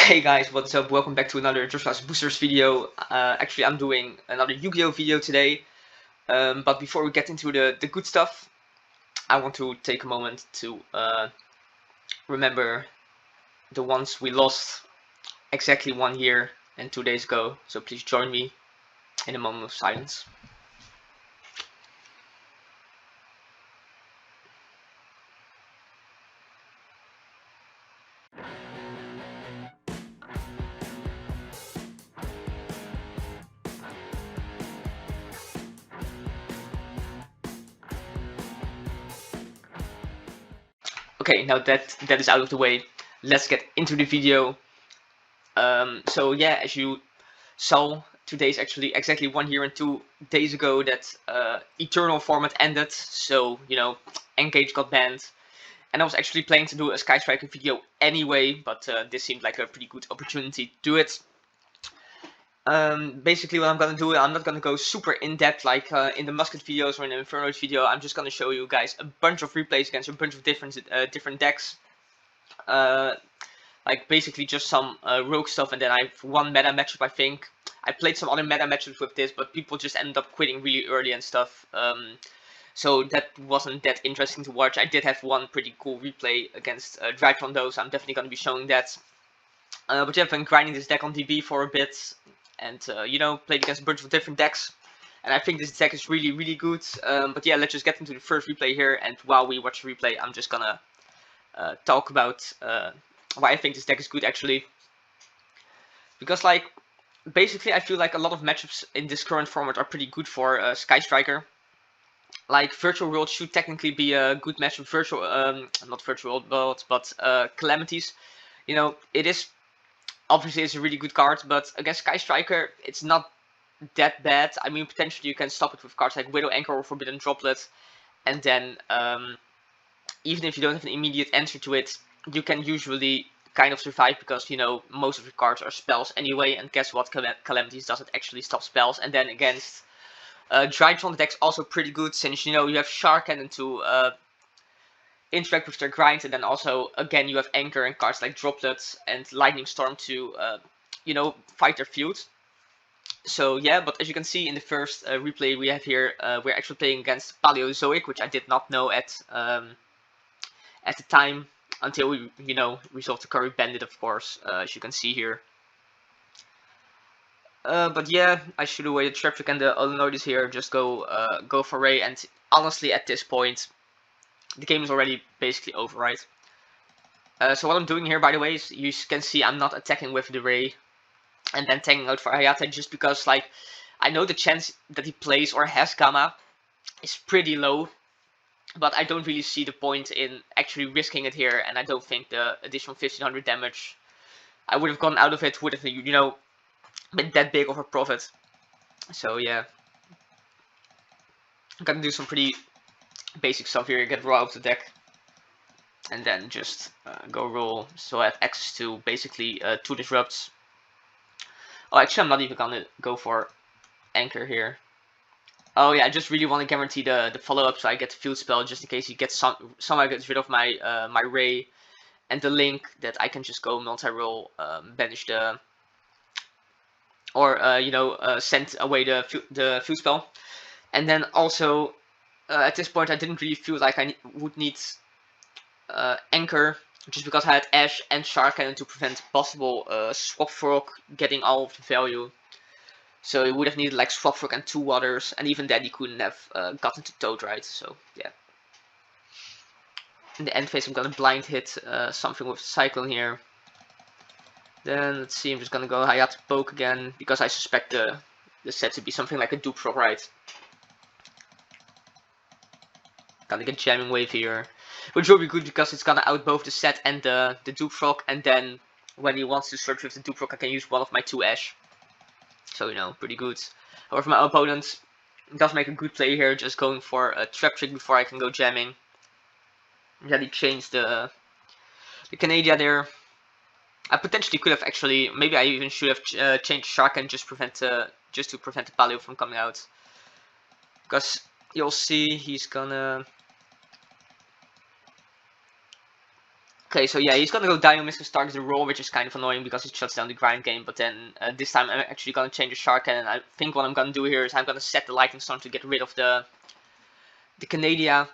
Hey guys, what's up? Welcome back to another Just Us Boosters video. Actually, I'm doing another Yu-Gi-Oh video today. But before we get into the good stuff, I want to take a moment to remember the ones we lost exactly 1 year and 2 days ago. So please join me in a moment of silence. Okay, now that is out of the way, let's get into the video. So yeah, as you saw, today's actually exactly 1 year and 2 days ago that Eternal format ended. So Engage got banned, and I was actually planning to do a Sky Striker video anyway, but this seemed like a pretty good opportunity to do it. Basically what I'm gonna do, I'm not gonna go super in depth like in the Musket videos or in the Inferno's video. I'm just gonna show you guys a bunch of replays against a bunch of different decks. Like basically just some rogue stuff, and then I have one meta matchup. I think I played some other meta matchups with this, but people just ended up quitting really early and stuff. So that wasn't that interesting to watch. I did have one pretty cool replay against Drytron though, so I'm definitely going to be showing that. But yeah, I've been grinding this deck on DB for a bit, and played against a bunch of different decks. And I think this deck is really, really good. But yeah, let's just get into the first replay here. And while we watch the replay, I'm just gonna talk about why I think this deck is good actually. Because like, basically I feel like a lot of matchups in this current format are pretty good for Sky Striker. Like Virtual World should technically be a good matchup. Not Virtual World, but Calamities. It is obviously it's a really good card, but against Sky Striker, it's not that bad. I mean, potentially you can stop it with cards like Widow Anchor or Forbidden Droplet, and then even if you don't have an immediate answer to it, you can usually kind of survive because most of your cards are spells anyway. And guess what? Calamities doesn't actually stop spells. And then against Drytron, the deck's also pretty good since you have Shark Cannon to interact with their grind, and then also again you have Anchor and cards like Droplets and Lightning Storm to fight their feud. So yeah, but as you can see in the first replay we have here, we're actually playing against Paleozoic, which I did not know at the time until we resolved the Curry Bandit, of course, as you can see here. But yeah, I should have waited Trap Trick and the other notice here. Just go for Raye, and honestly at this point the game is already basically over, right? So what I'm doing here, by the way, is you can see I'm not attacking with the Raye and then taking out for Hayate, just because like I know the chance that he plays or has Gamma is pretty low, but I don't really see the point in actually risking it here, and I don't think the additional 1500 damage I would have gone out of it would have been that big of a profit. So yeah, I'm gonna do some pretty basic stuff here, get Raw out of the deck, and then just go roll, so I have access to basically 2 disrupts. Oh, actually I'm not even gonna go for Anchor here. Oh yeah, I just really want to guarantee the follow-up, so I get the field spell just in case he gets somehow gets rid of my my Raye, and the link that I can just go multi-roll, banish the, or send away the field spell. And then also at this point I didn't really feel like I would need Anchor, just because I had Ash and Shark Cannon to prevent possible Swap Frog getting all of the value. So he would have needed like Swap Frog and 2 Waters, and even then he couldn't have gotten to Toad, right? So yeah. In the end phase I'm gonna blind hit something with Cyclone here. Then let's see, I'm just gonna go Hayate Poke again, because I suspect the set to be something like a Dupe Frog, right? Gonna get Jamming Wave here, which will be good because it's gonna out both the set and the Dupe Frog, and then when he wants to search with the Dupe Frog I can use one of my 2 Ash. So pretty good. However, my opponent does make a good play here, just going for a Trap Trick before I can go jamming. And then he changed the Canadia there. I potentially could have actually, maybe I even should have changed Shark and just to prevent the Paleo from coming out. Because you'll see he's gonna Okay, so yeah, he's gonna go Diomist to start the roll, which is kind of annoying because it shuts down the grind game. But then this time I'm actually gonna change the Shark Cannon. I think what I'm gonna do here is I'm gonna set the Lightning Storm to get rid of the Canadia,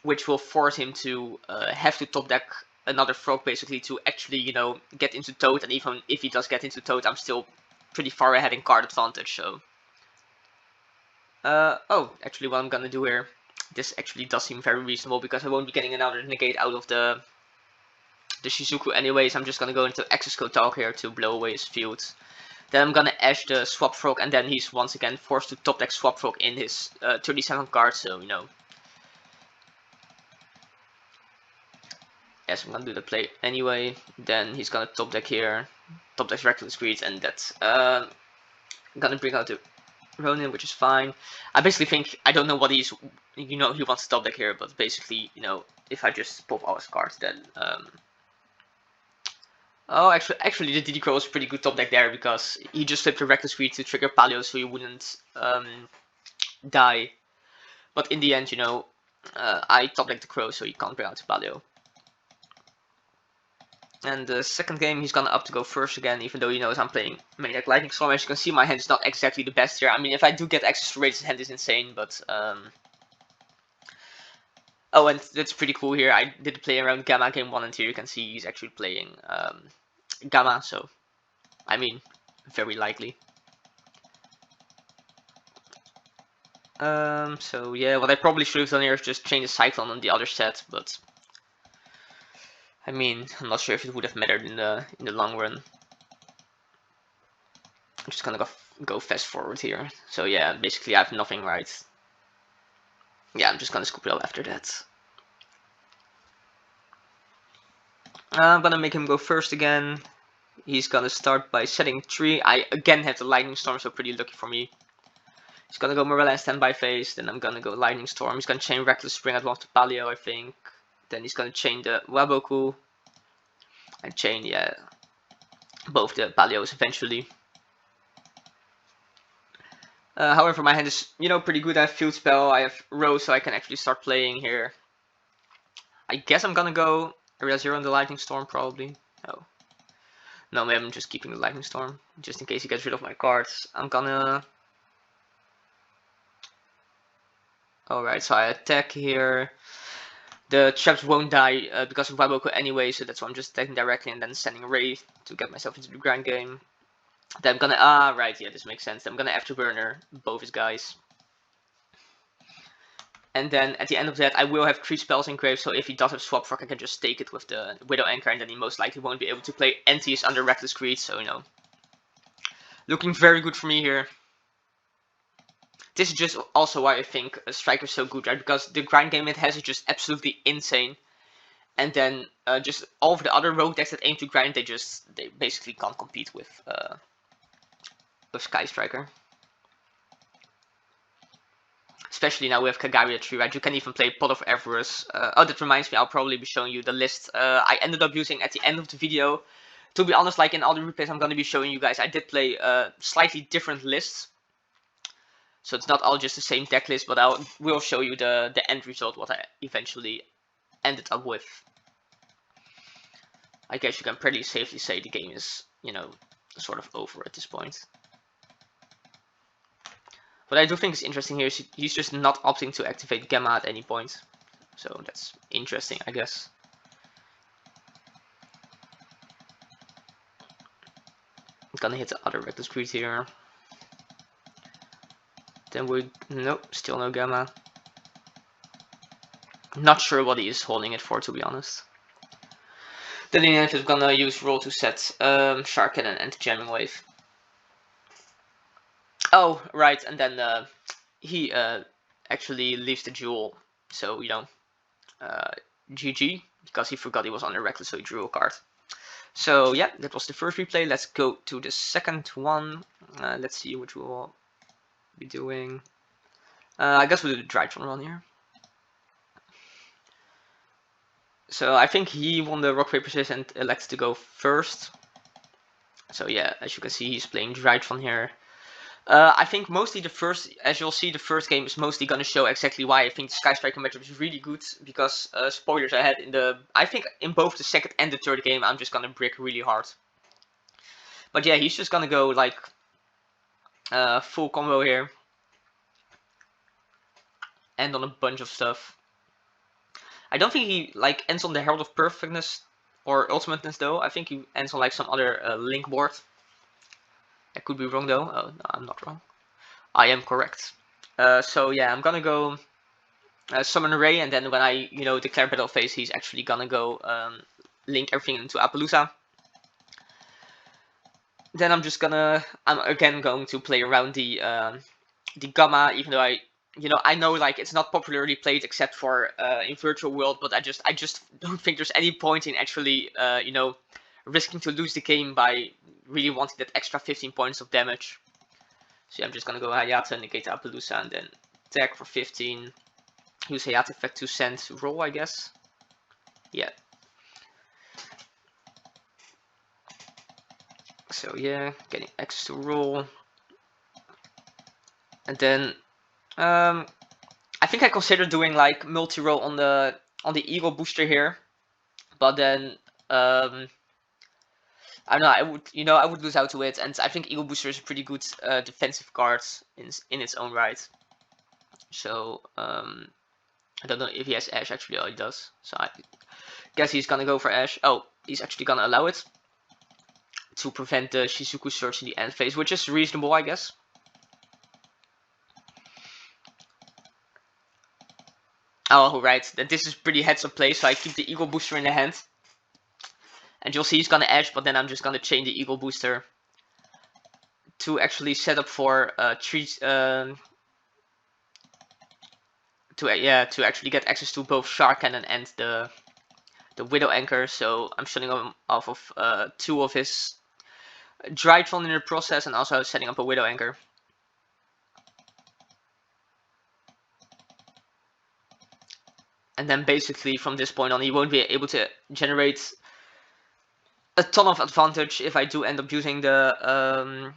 which will force him to have to top deck another Frog basically to actually, you know, get into Toad. And even if he does get into Toad, I'm still pretty far ahead in card advantage. So, oh, actually, what I'm gonna do here, this actually does seem very reasonable because I won't be getting another negate out of the Shizuku anyways. I'm just gonna go into Access Code Talk here to blow away his field. Then I'm gonna Ash the Swap Frog, and then he's once again forced to top deck Swap Frog in his 37 card, so, you know. Yes, I'm gonna do the play anyway. Then he's gonna top deck here, top deck Reckless Greed, and that's gonna bring out the Ronin, which is fine. I basically think, I don't know what he's, you know, he wants to top deck here, but basically, you know, if I just pop all his cards, then oh, actually, the DD Crow was pretty good top deck there because he just flipped the Reckless Greed to trigger Paleo, so he wouldn't die. But in the end, you know, I top deck the Crow, so he can't bring out the Paleo. And the second game, he's gonna up to go first again, even though he knows I'm playing Maniac Lightning Storm. As you can see, my hand is not exactly the best here. I mean, if I do get access to Raye's hand is insane, but oh, and that's pretty cool here. I did play around Gamma game 1, and here you can see he's actually playing Gamma, so I mean, very likely. So yeah, what I probably should have done here is just change the Cyclone on the other set, but I mean, I'm not sure if it would have mattered in the long run. I'm just gonna go fast forward here. So yeah, basically I have nothing right. Yeah, I'm just gonna scoop it up after that. I'm gonna make him go first again. He's gonna start by setting 3. I again have the Lightning Storm, so pretty lucky for me. He's gonna go Morella and Standby Phase, then I'm gonna go Lightning Storm. He's gonna chain Reckless Spring at 1 to Paleo, I think. Then he's gonna chain the Waboku. And chain, yeah, both the Paleos eventually. However, my hand is, you know, pretty good. I have Field Spell, I have Rose, so I can actually start playing here. I guess I'm gonna go Area 0 on the Lightning Storm, probably. Oh. No, maybe I'm just keeping the Lightning Storm, just in case he gets rid of my cards. I'm gonna... Alright, so I attack here. The traps won't die because of Waboku anyway, so that's why I'm just attacking directly and then sending Raye to get myself into the grind game. Then I'm gonna, right, yeah, this makes sense. I'm gonna Afterburner both his guys. And then at the end of that, I will have 3 spells engraved, so if he does have Swap Frog, I can just take it with the Widow Anchor, and then he most likely won't be able to play Antis under Reckless Greed, so, you know. Looking very good for me here. This is just also why I think a Striker is so good, right? Because the grind game it has is just absolutely insane. And then just all of the other rogue decks that aim to grind, they basically can't compete with Sky Striker. Especially now we have Kagaria 3, right? You can even play Pot of Everus. Oh, that reminds me, I'll probably be showing you the list I ended up using at the end of the video. To be honest, like in all the replays I'm going to be showing you guys, I did play slightly different lists. So it's not all just the same deck list, but I will show you the end result, what I eventually ended up with. I guess you can pretty safely say the game is, you know, sort of over at this point. What I do think is interesting here is he's just not opting to activate Gamma at any point. So that's interesting, I guess. I'm gonna hit the other Reckless Greed here. Then nope, still no Gamma. Not sure what he is holding it for, to be honest. Then in the end, I'm gonna use roll to set Shark Cannon and Jamming Wave. Oh, right, and then he actually leaves the jewel, so, you know, GG, because he forgot he was under Reckless, so he drew a card. So, yeah, that was the first replay. Let's go to the second one. Let's see which we'll be doing. I guess we'll do the Drytron run here. So, I think he won the Rock, Paper, Scissors and elects to go first. So, yeah, as you can see, he's playing Drytron here. I think mostly the first, as you'll see, the first game is mostly going to show exactly why I think the Sky Striker matchup is really good. Because spoilers ahead, I think in both the second and the third game, I'm just going to brick really hard. But yeah, he's just going to go like full combo here, end on a bunch of stuff. I don't think he like ends on the Herald of Perfectness or Ultimateness though. I think he ends on like some other link board. I could be wrong though. Oh no, I'm not wrong. I am correct. So yeah, I'm gonna go summon Raye, and then when I declare battle phase, he's actually gonna go link everything into Appaloosa. Then I'm again going to play around the Gamma, even though I know like it's not popularly played except for in virtual world, but I just don't think there's any point in actually risking to lose the game by really wanting that extra 15 points of damage. So yeah, I'm just gonna go Hayata, negate Appaloosa, and then attack for 15. Use Hayata effect to send roll, I guess. Yeah. So yeah, getting access to roll. And then I think I considered doing like multi-roll on the Eagle booster here, but then I don't know. I would lose out to it, and I think Eagle booster is a pretty good defensive card in its own right. So I don't know if he has Ash actually. Oh, he does. So I guess he's gonna go for Ash. Oh, he's actually gonna allow it to prevent the Shizuku Surge in the end phase, which is reasonable, I guess. Oh, right. That this is pretty heads up play, so I keep the Eagle booster in the hand. And you'll see he's gonna Ash, but then I'm just gonna chain the Eagle booster to actually set up for trees. To actually get access to both Shark Cannon and the Widow Anchor. So I'm shutting him off of 2 of his Drytron in the process, and also setting up a Widow Anchor. And then basically from this point on, he won't be able to generate a ton of advantage if I do end up using the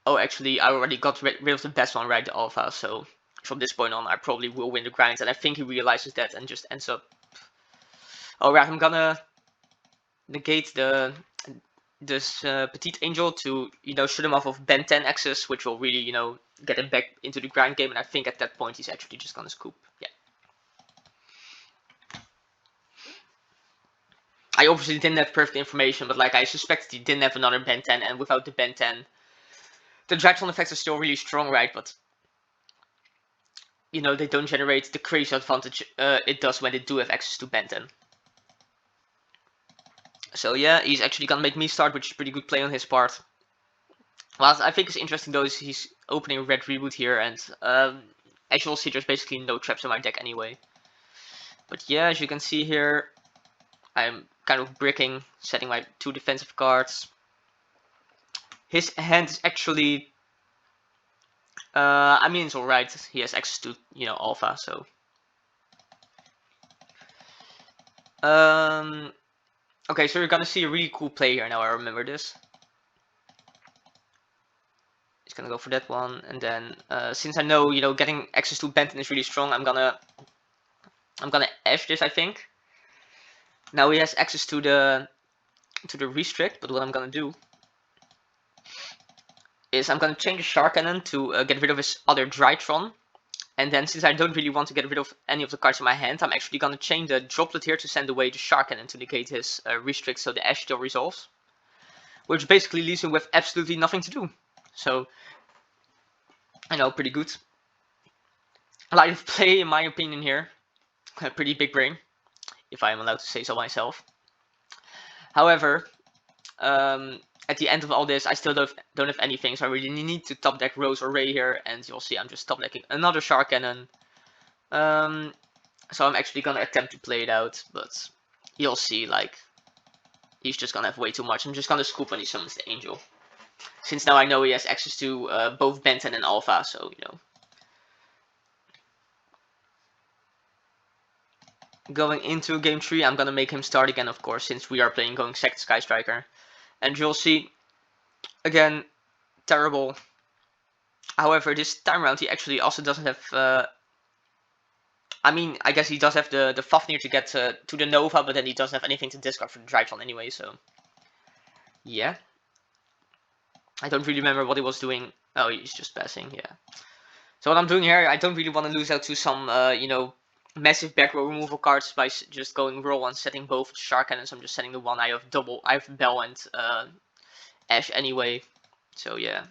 oh, actually, I already got rid of the best one, right, the Alpha, so from this point on, I probably will win the grind, and I think he realizes that and just ends up... Oh, right, I'm gonna negate this Petite Angel to, shoot him off of Ben 10 axis, which will really, get him back into the grind game, and I think at that point he's actually just gonna scoop, yeah. I obviously didn't have perfect information, but like I suspected he didn't have another Ben 10, and without the Ben 10, the Drytron effects are still really strong, right, but they don't generate the crazy advantage it does when they do have access to Ben 10. So yeah, he's actually gonna make me start, which is pretty good play on his part. What I think is interesting though is he's opening a red reboot here, and as you'll see, there's basically no traps in my deck anyway. But yeah, as you can see here, I'm kind of bricking, setting my 2 defensive cards. His hand is actually, I mean, it's alright. He has access to, Alpha, so. Okay, so you're gonna see a really cool play here now. I remember this. He's gonna go for that one, and then since I know, getting access to Benton is really strong, I'm gonna Ash this, I think. Now he has access to the restrict, but what I'm gonna do is I'm gonna change the Shark Cannon to get rid of his other Drytron. And then since I don't really want to get rid of any of the cards in my hand, I'm actually gonna chain the Droplet here to send away the Shark Cannon to negate his restrict, so the Ash still resolves. Which basically leaves him with absolutely nothing to do. So, pretty good. Line of play, in my opinion here. A pretty big brain, if I am allowed to say so myself. However, at the end of all this, I still don't have anything, so I really need to top deck Rose or Raye here, and you'll see I'm just top decking another Shark Cannon. So I'm actually gonna attempt to play it out, but you'll see, like, he's just gonna have way too much. I'm just gonna scoop when he summons the Angel. Since now I know he has access to both Benton and Alpha, so, Going into game 3, I'm gonna make him start again, of course, since we are playing going second Sky Striker. And you'll see, Again, terrible. However, this time around he actually also doesn't have. I mean, I guess he does have the Fafnir to get to the Nova, but then he doesn't have anything to discard for the Drytron anyway. So yeah, I don't really remember what he was doing. Oh, he's just passing. Yeah. So what I'm doing here, I don't really want to lose out to some, massive back row removal cards by just going roll and setting both Shark Cannons. I'm just setting the one. I have Bell and Ash anyway. So yeah,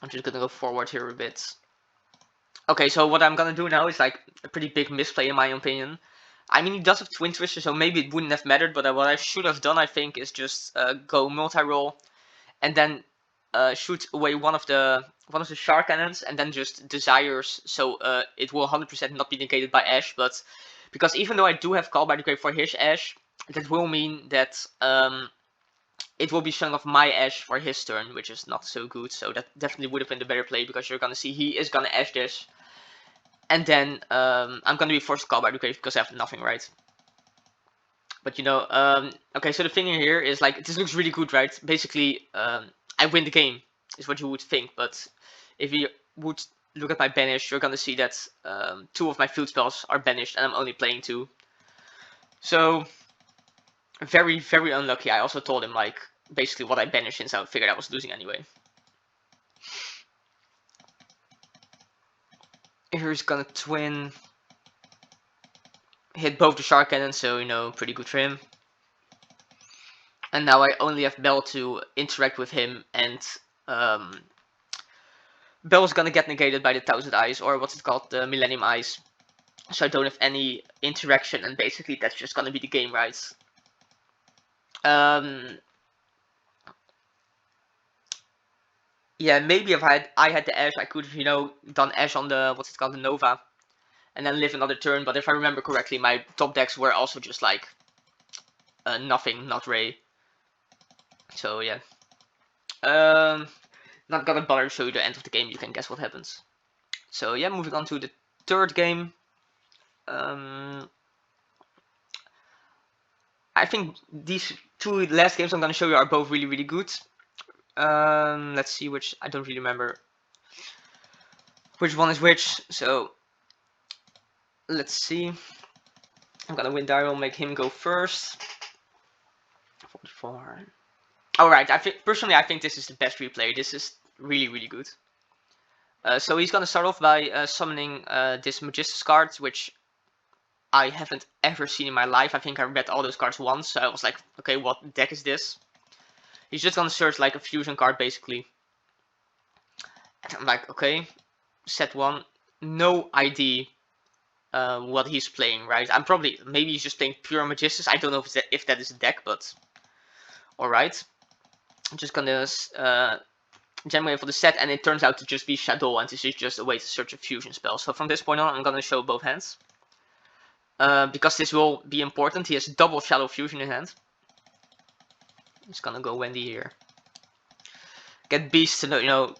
I'm just gonna go forward here a bit. Okay, so what I'm gonna do now is like a pretty big misplay in my opinion. I mean, he does have Twin Twister, so maybe it wouldn't have mattered. But what I should have done, I think, is just go multi-roll and then shoot away one of the Shark Cannons, and then just Desires, so it will 100% not be negated by Ash. But because even though I do have Call by the Grave for his Ash, that will mean that it will be showing off my Ash for his turn, which is not so good. So that definitely would have been the better play, because you're gonna see he is gonna Ash this, and then I'm gonna be forced to Call by the Grave because I have nothing, right? But okay, so the thing here is, like, this looks really good, right? Basically, I win the game, is what you would think. But if you would look at my banish, you're gonna see that 2 of my field spells are banished, and I'm only playing 2. So, very, very unlucky. I also told him, like, basically what I banished, since I figured I was losing anyway. Here's gonna twin. Hit both the Shark Cannon, so, pretty good for him. And now I only have Bell to interact with him, and Bell is gonna get negated by the 1000 Eyes, or what's it called, the Millennium Eyes. So I don't have any interaction, and basically that's just gonna be the game, right? Yeah, maybe if I had the Ash, I could have, done Ash on the, what's it called, the Nova, and then live another turn. But if I remember correctly, my top decks were also just like nothing, not Raye. So yeah. Not gonna bother to show you the end of the game. You can guess what happens. So yeah, moving on to the third game. I think these 2 last games I'm gonna show you are both really, really good. Let's see which. I don't really remember which one is which. So let's see. I'm gonna win Daryl, make him go first. 44. Alright, personally I think this is the best replay. This is really, really good. So he's gonna start off by summoning this Magistus card, which I haven't ever seen in my life. I think I read all those cards once, so I was like, okay, what deck is this? He's just gonna search like a fusion card, basically. And I'm like, okay, set 1. No idea what he's playing, right? Maybe he's just playing pure Magistus. I don't know if that is a deck, but alright. I'm just gonna generate for the set, and it turns out to just be Shadow, and this is just a way to search a fusion spell. So from this point on, I'm gonna show both hands. Because this will be important, he has double Shadow Fusion in hand. He's gonna go Wendy here. Get Beast to,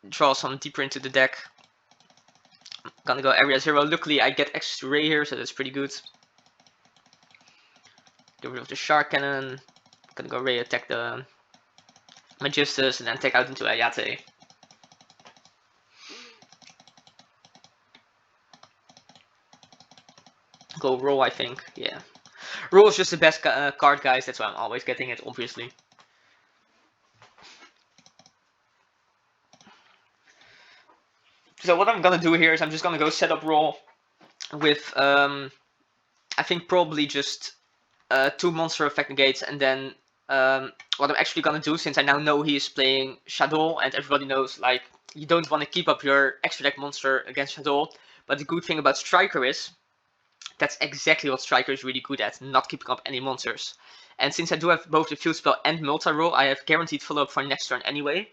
draw some deeper into the deck. I'm gonna go Area 0. Luckily, I get access to Raye here, so that's pretty good. Get rid of the Shark Cannon. Gonna go Raye, attack the Magistus, and then take out into Ayate. Go roll, I think. Yeah. Roll is just the best card, guys. That's why I'm always getting it, obviously. So what I'm gonna do here is I'm just gonna go set up roll with, I think probably just 2 monster effect negates, and then what I'm actually gonna do, since I now know he is playing Shadow, and everybody knows, like, you don't want to keep up your extra deck monster against Shadow. But the good thing about Striker is, that's exactly what Striker is really good at, not keeping up any monsters. And since I do have both the field spell and multi-roll, I have guaranteed follow-up for next turn anyway.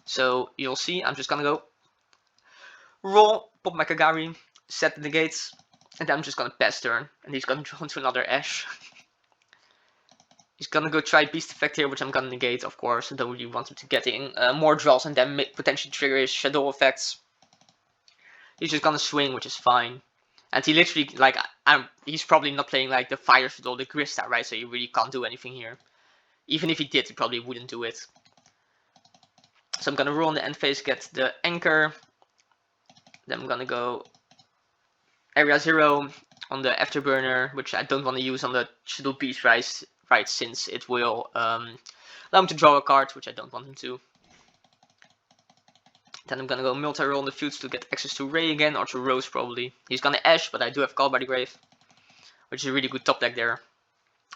So you'll see, I'm just gonna go roll, pop my Kagari, set the negates, and then I'm just gonna pass turn, and he's gonna draw into another Ash. He's gonna go try Beast Effect here, which I'm gonna negate, of course. I don't really want him to get in more draws and then potentially trigger his Shadow effects. He's just gonna swing, which is fine. And he literally, he's probably not playing like the Fire Shadow, the Grista, right? So you really can't do anything here. Even if he did, he probably wouldn't do it. So I'm gonna roll on the end phase, get the anchor. Then I'm gonna go area 0 on the afterburner, which I don't want to use on the Shuttle Beast right, since it will allow him to draw a card, which I don't want him to. Then I'm gonna go multi-roll on the fields to get access to Raye again, or to Rose probably. He's gonna Ash, but I do have Call by the Grave, which is a really good top deck there.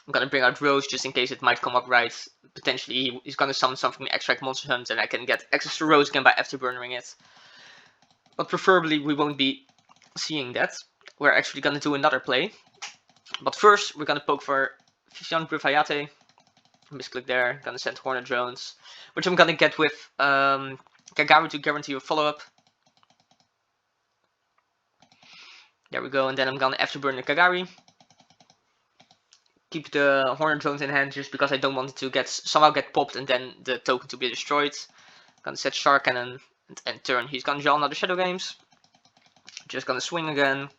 I'm gonna bring out Rose just in case it might come up right. Potentially he's gonna summon something from Extract Monster Hunt and I can get access to Rose again by afterburnering it. But preferably we won't be seeing that. We're actually gonna do another play. But first we're gonna poke for Vision with Hayate. Misclick there, gonna send Hornet Drones. Which I'm gonna get with Kagari to guarantee a follow-up. There we go, and then I'm gonna afterburn the Kagari. Keep the Hornet Drones in hand just because I don't want it to somehow get popped and then the token to be destroyed. Gonna set Shark Cannon and turn. He's gonna draw another Shadow Games. Just gonna swing again.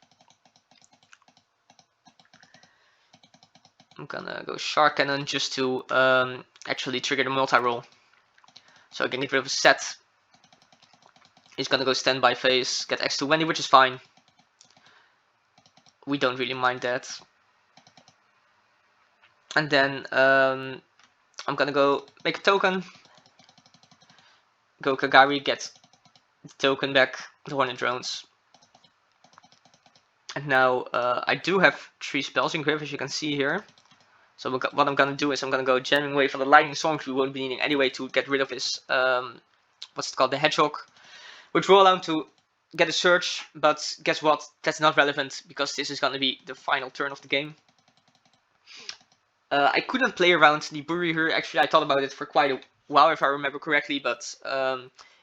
I'm gonna go Shark Cannon just to actually trigger the multi-roll. So I can get rid of a set. He's gonna go standby phase, get X to Wendy, which is fine. We don't really mind that. And then I'm gonna go make a token. Go Kagari, get the token back, the Hornet Drones. And now I do have 3 spells in grip, as you can see here. So what I'm gonna do is I'm gonna go Jamming Wave on the Lightning Storm, which we won't be needing anyway to get rid of his, what's it called, the Hedgehog. Which will allow him to get a search, but guess what, that's not relevant, because this is gonna be the final turn of the game. I couldn't play around the Buri here. Actually, I thought about it for quite a while, if I remember correctly, but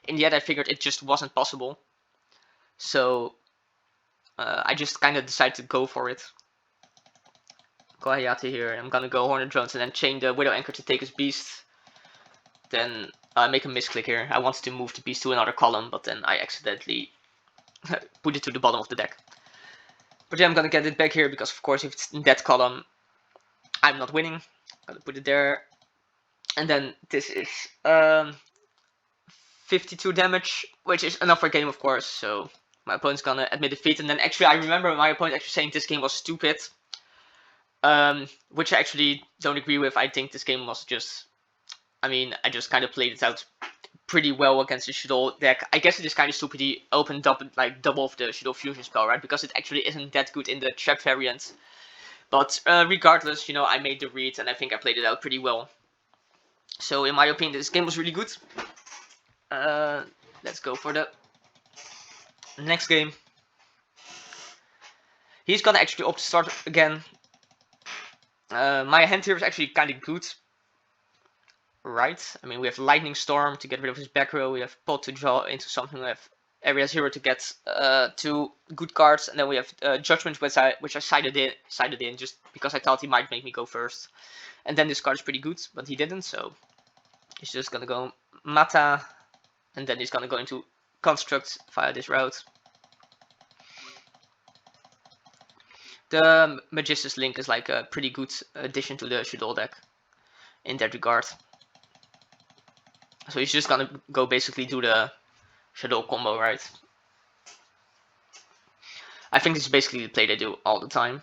in the end I figured it just wasn't possible. So I just kind of decided to go for it. Go Hayate here. I'm gonna go Hornet Drones and then chain the Widow Anchor to take his beast. Then make a misclick here. I wanted to move the beast to another column, but then I accidentally put it to the bottom of the deck. But yeah, I'm gonna get it back here because, of course, if it's in that column, I'm not winning. I'm gonna put it there. And then this is 52 damage, which is enough for a game, of course. So my opponent's gonna admit defeat. And then actually, I remember my opponent actually saying this game was stupid. Which I actually don't agree with. I think this game was just... I mean, I just kind of played it out pretty well against the Shadow deck. I guess it is kind of stupid he opened up like double of the Shadow Fusion spell, right? Because it actually isn't that good in the trap variant. But regardless, you know, I made the read and I think I played it out pretty well. So in my opinion, this game was really good. Let's go for the next game. He's gonna actually opt to start again. My hand here is actually kind of good. Right? I mean, we have Lightning Storm to get rid of his back row. We have Pot to draw into something. We have Area 0 to get 2 good cards. And then we have Judgment, which I sided in just because I thought he might make me go first. And then this card is pretty good, but he didn't. So he's just going to go Mata. And then he's going to go into Construct via this route. The Magistus Link is like a pretty good addition to the Shadow deck in that regard. So he's just gonna go basically do the Shadow combo, right? I think this is basically the play they do all the time.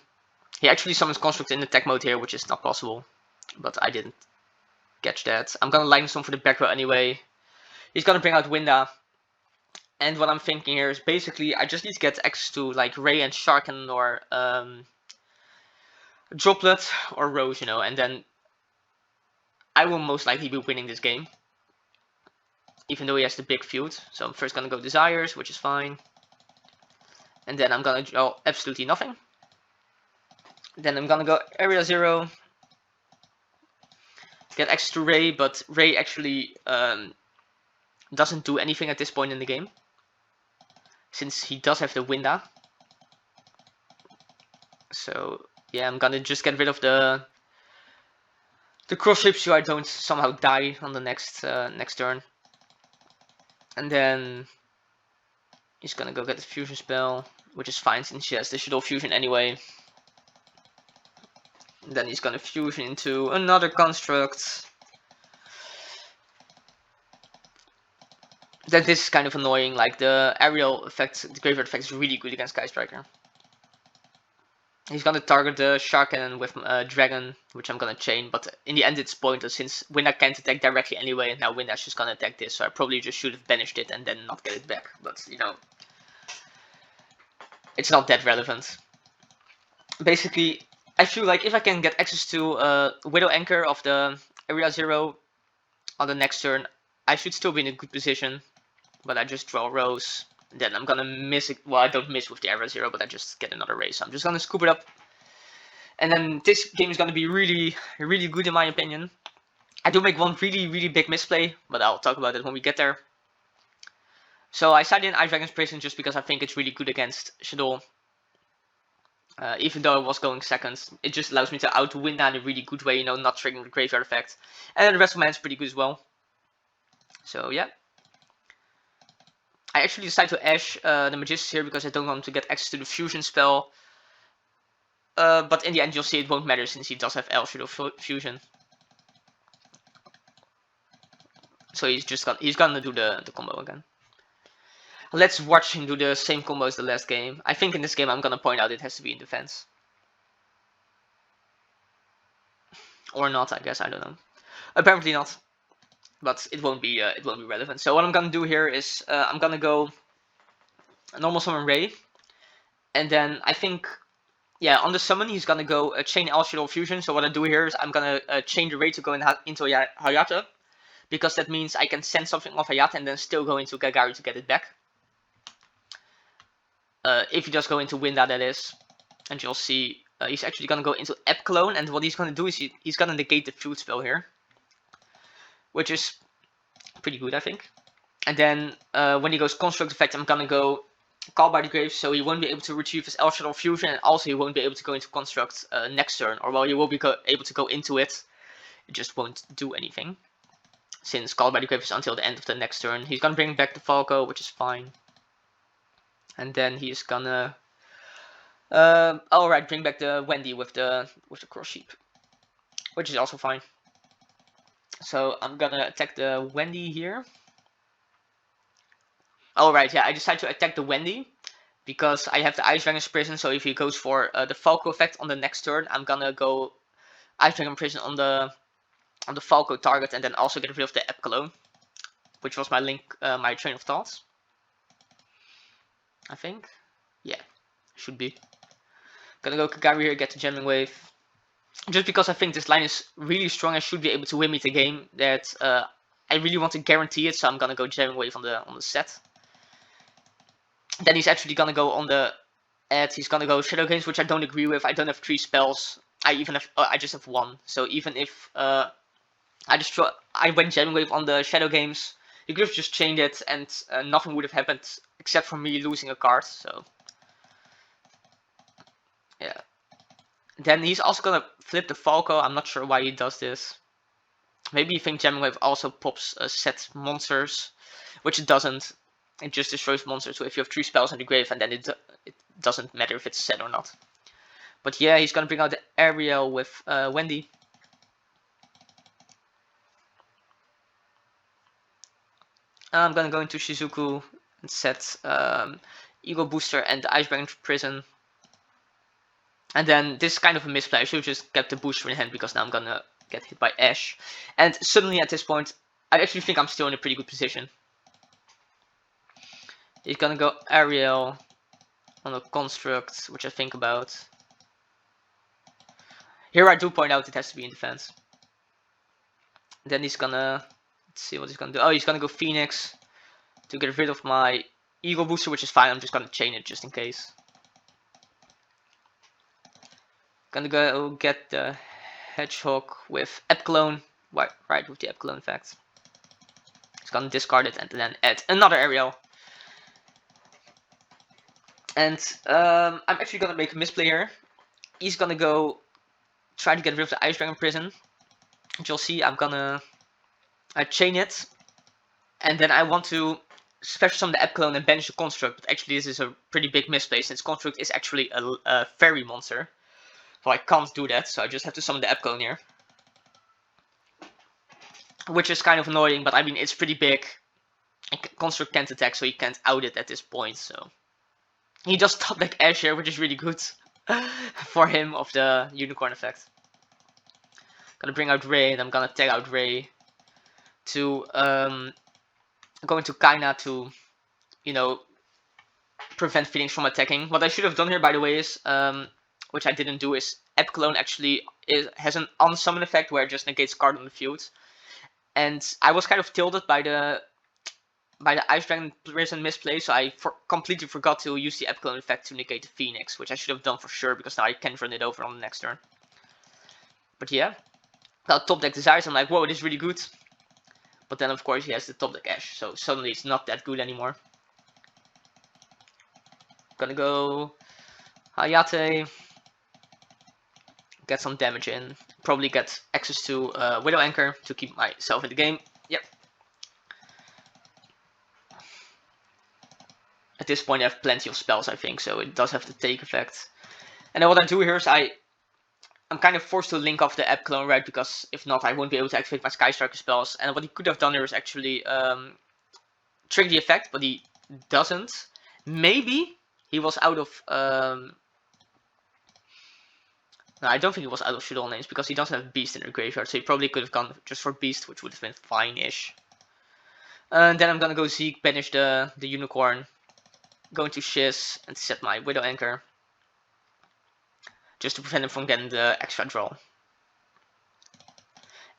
He actually summons Construct in attack mode here, which is not possible. But I didn't catch that. I'm gonna Lightning Storm for the back row anyway. He's gonna bring out Winda. And what I'm thinking here is basically I just need to get access to like Raye and Sharken or Droplet or Rose, you know, and then I will most likely be winning this game. Even though he has the big field. So I'm first gonna go Desires, which is fine. And then I'm gonna draw absolutely nothing. Then I'm gonna go Area 0. Get access to Raye, but Raye actually doesn't do anything at this point in the game. Since he does have the Winda. So yeah, I'm gonna just get rid of the cross ship so I don't somehow die on the next turn. And then he's gonna go get the fusion spell, which is fine since he has the Shadow Fusion anyway. And then he's gonna fusion into another construct. That this is kind of annoying. Like the aerial effect, the graveyard effect is really good against Sky Striker. He's gonna target the Shark Cannon with Dragon, which I'm gonna chain, but in the end it's pointless since Winda can't attack directly anyway, and now Winda's just gonna attack this, so I probably just should have banished it and then not get it back. But, you know, it's not that relevant. Basically, I feel like if I can get access to Widow Anchor of the Area 0 on the next turn, I should still be in a good position, but I just draw Rose. Then I'm gonna miss it. Well, I don't miss with the Area 0, but I just get another race. So I'm just gonna scoop it up. And then this game is gonna be really, really good in my opinion. I do make one really, really big misplay, but I'll talk about it when we get there. So I sided in Ice Dragon's Prison just because I think it's really good against Shadow. Even though I was going second, it just allows me to outwin that in a really good way, you know, not triggering the graveyard effect. And then the rest of my hand's pretty good as well. So yeah. I actually decided to Ash the Magicians here because I don't want to get access to the Fusion spell. But in the end you'll see it won't matter since he does have El Shadow Fusion. So he's gonna do the combo again. Let's watch him do the same combo as the last game. I think in this game I'm gonna point out it has to be in defense. Or not, I guess, I don't know. Apparently not. But it won't be relevant. So what I'm gonna do here is I'm gonna go normal summon Raye, and then I think, yeah, on the summon he's gonna go chain El Shadow Fusion. So what I do here is I'm gonna chain the Raye to go into Hayata, because that means I can send something off Hayata and then still go into Gagaru to get it back. If you just go into Winda, that is, and you'll see he's actually gonna go into Ebb Clone, and what he's gonna do is he's gonna negate the Food spell here, which is pretty good, I think. And then when he goes Construct Effect, I'm gonna go Call by the Grave, so he won't be able to retrieve his El Shadow Fusion, and also he won't be able to go into Construct next turn, or well, he will be able to go into it, it just won't do anything, since Call by the Grave is until the end of the next turn. He's gonna bring back the Falco, which is fine. And then he's gonna alright, bring back the Wendy with the Cross Sheep, which is also fine. So I'm gonna attack the Wendy here. Alright, yeah, I decided to attack the Wendy because I have the Ice Dragon's Prison, so if he goes for the Falco effect on the next turn, I'm gonna go Ice Dragon Prison on the Falco target and then also get rid of the Ebb Cologne, which was my my train of thoughts. I think. Yeah, should be. Gonna go Kagari here, get the Jamming Wave. Just because I think this line is really strong and should be able to win me the game, that I really want to guarantee it, so I'm gonna go Jamming Wave on the set. Then he's actually gonna go on the ad, he's gonna go Shadow Games, which I don't agree with. I don't have 3 spells. I just have 1. So even if I went Jamming Wave on the Shadow Games, he could have just chained it and nothing would have happened except for me losing a card. So yeah. Then he's also gonna flip the Falco. I'm not sure why he does this. Maybe you think Jamming Wave also pops set monsters, which it doesn't. It just destroys monsters. So if you have 3 spells in the grave, and then it doesn't matter if it's set or not. But yeah, he's gonna bring out the Ariel with Wendy. I'm gonna go into Shizuku and set Ego Booster and the Ice Dragon Prison. And then this is kind of a misplay. I should have just kept the booster in hand because now I'm gonna get hit by Ash. And suddenly at this point, I actually think I'm still in a pretty good position. He's gonna go Ariel on a Construct, which I think about. Here I do point out it has to be in defense. Then he's gonna, let's see what he's gonna do. Oh, he's gonna go Phoenix to get rid of my Eagle Booster, which is fine. I'm just gonna chain it just in case. Gonna go get the Hedgehog with Ebb Clone, right, with the Ebb Clone effect. He's gonna discard it and then add another Ariel. And I'm actually gonna make a misplay here. He's gonna go try to get rid of the Ice Dragon Prison. You'll see I'm gonna chain it. And then I want to special summon the Ebb Clone and banish the Construct. But actually this is a pretty big misplay since Construct is actually a fairy monster. So I can't do that, so I just have to summon the Ebb Clone here. Which is kind of annoying, but I mean, it's pretty big. Construct can't attack, so he can't out it at this point. So he does top deck Ash here, which is really good for him of the unicorn effect. Gonna bring out Raye, and I'm gonna tag out Raye to going to Kaina to, you know, prevent Phoenix from attacking. What I should have done here, by the way, is which I didn't do, is Ebb Clone actually has an unsummon effect where it just negates card on the field. And I was kind of tilted by the Ice Dragon Prison misplay, so I completely forgot to use the Ebb Clone effect to negate the Phoenix, which I should have done for sure, because now I can run it over on the next turn. But yeah, that top deck Desires, I'm like, whoa, this is really good. But then, of course, he has the top deck Ash, so suddenly it's not that good anymore. Gonna go Hayate, get some damage in, probably get access to Widow Anchor to keep myself in the game. Yep. At this point I have plenty of spells, I think, so it does have the take effect. And then what I do here is I'm kind of forced to link off the Ebb Clone, right, because if not I won't be able to activate my Sky Striker spells. And what he could have done here is actually trigger the effect, but he doesn't. Maybe he was out of... no, I don't think he was out of Shoot All Names, because he doesn't have Beast in the graveyard, so he probably could have gone just for Beast, which would have been fine-ish. And then I'm gonna go Zeke, banish the Unicorn, go into Shiz, and set my Widow Anchor, just to prevent him from getting the extra draw.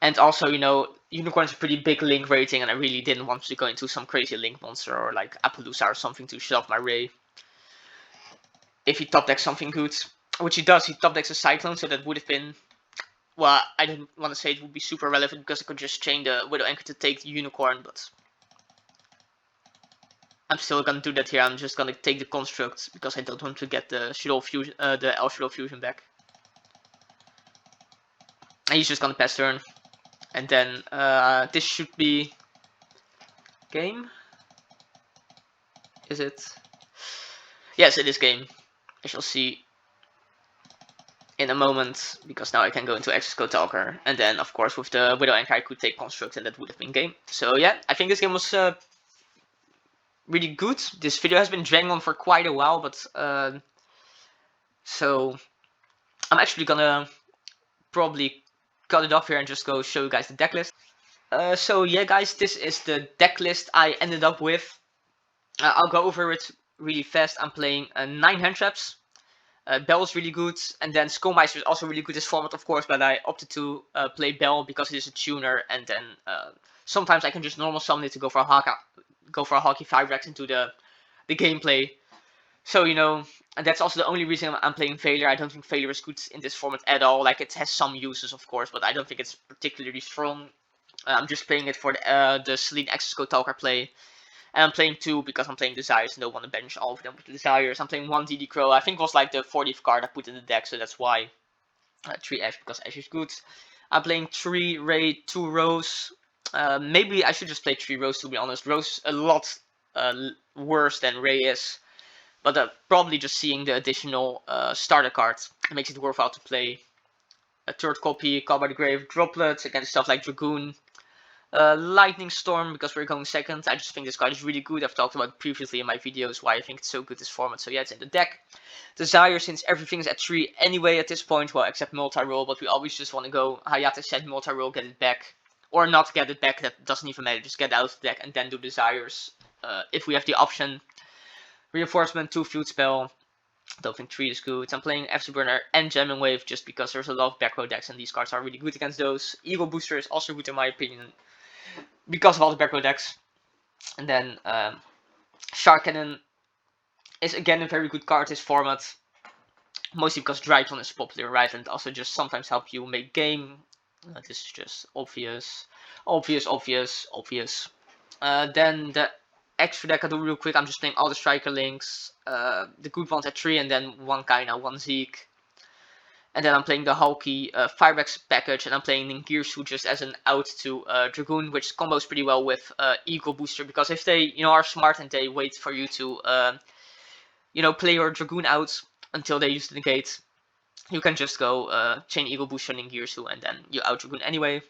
And also, you know, Unicorn is a pretty big link rating, and I really didn't want to go into some crazy link monster or like Appaloosa or something to shut off my Raye. If he top decks something good, which he does, he top decks a Cyclone, so that would have been, well, I don't want to say it would be super relevant because I could just chain the Widow Anchor to take the Unicorn, but I'm still gonna do that here. I'm just gonna take the Construct because I don't want to get the Shadow Fusion, the El Shadow Fusion back. And he's just gonna pass turn, and then this should be game. Is it? Yes, it is game. I shall see in a moment, because now I can go into Access Code Talker, and then of course with the Widow Anchor I could take Construct, and that would have been game. So yeah, I think this game was really good. This video has been dragging on for quite a while, but so I'm actually gonna probably cut it off here and just go show you guys the deck list. So yeah guys, this is the deck list I ended up with. I'll go over it really fast. I'm playing 9 hand traps. Bell is really good, and then Skullmeister is also really good this format, of course, but I opted to play Bell because it is a tuner, and then sometimes I can just normal summon it to go for a Hockey 5-Rex into the gameplay. So, you know, and that's also the only reason I'm playing Failure. I don't think Failure is good in this format at all. Like, it has some uses, of course, but I don't think it's particularly strong. I'm just playing it for the Selene Access Code Talker play. And I'm playing 2 because I'm playing Desires and don't want to bench all of them with Desires. I'm playing 1 DD Crow. I think it was like the 40th card I put in the deck, so that's why. 3 Ash because Ash is good. I'm playing 3 Raye, 2 Rose. Maybe I should just play 3 Rose, to be honest. Rose a lot worse than Raye is. But probably just seeing the additional starter cards makes it worthwhile to play. A 3rd copy, Call by the Grave, Droplets against stuff like Dragoon. Lightning Storm because we're going 2nd. I just think this card is really good. I've talked about it previously in my videos why I think it's so good this format. So yeah, it's in the deck. Desire, since everything's at 3 anyway at this point, well, except multi-roll, but we always just want to go Hayate said multi-roll, get it back. Or not get it back, that doesn't even matter. Just get out of the deck and then do Desires if we have the option. Reinforcement, 2 Field Spell. Don't think 3 is good. I'm playing Afterburner and Jamming Wave just because there's a lot of back row decks and these cards are really good against those. Eagle Booster is also good in my opinion because of all the back row decks. And then Shark Cannon is again a very good card this format. Mostly because Drytron is popular, right? And also just sometimes help you make game. This is just obvious. Then the extra deck I do real quick. I'm just playing all the Striker links. The good ones at 3 and then 1 Kaina, 1 Zeke. And then I'm playing the Hulky 5X package, and I'm playing Ningirsu just as an out to Dragoon, which combos pretty well with Eagle Booster, because if they are smart and they wait for you to play your Dragoon out until they use the negate, you can just go chain Eagle Booster Ningirsu and then you out Dragoon anyway.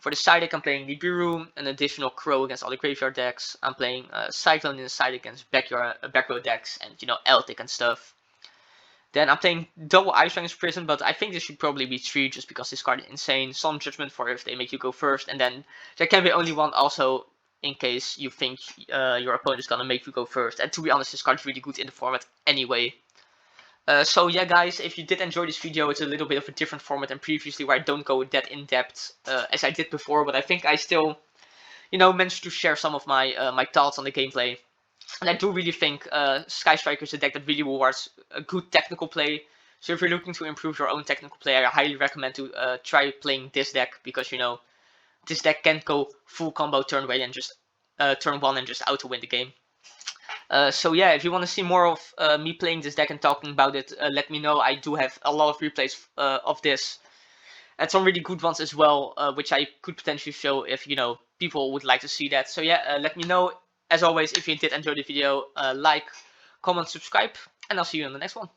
For the side deck, I'm playing the Biru, an additional Crow against all the graveyard decks. I'm playing Cyclone in the side against back row decks and, you know, Eltic and stuff. Then I'm playing double Ice Fang's Prison, but I think this should probably be 3 just because this card is insane. Solemn Judgment for if they make you go first, and then there can be only one also in case you think your opponent is gonna make you go first. And to be honest, this card is really good in the format anyway. So yeah guys, if you did enjoy this video, it's a little bit of a different format than previously where I don't go that in depth as I did before, but I think I still, you know, managed to share some of my my thoughts on the gameplay. And I do really think Sky Striker is a deck that really rewards a good technical play. So if you're looking to improve your own technical play, I highly recommend to try playing this deck, because, you know, this deck can go full combo turn 1 and just auto win the game. So yeah, if you want to see more of me playing this deck and talking about it, let me know. I do have a lot of replays of this, and some really good ones as well, which I could potentially show if, you know, people would like to see that. So yeah, let me know. As always, if you did enjoy the video, like, comment, subscribe, and I'll see you in the next one.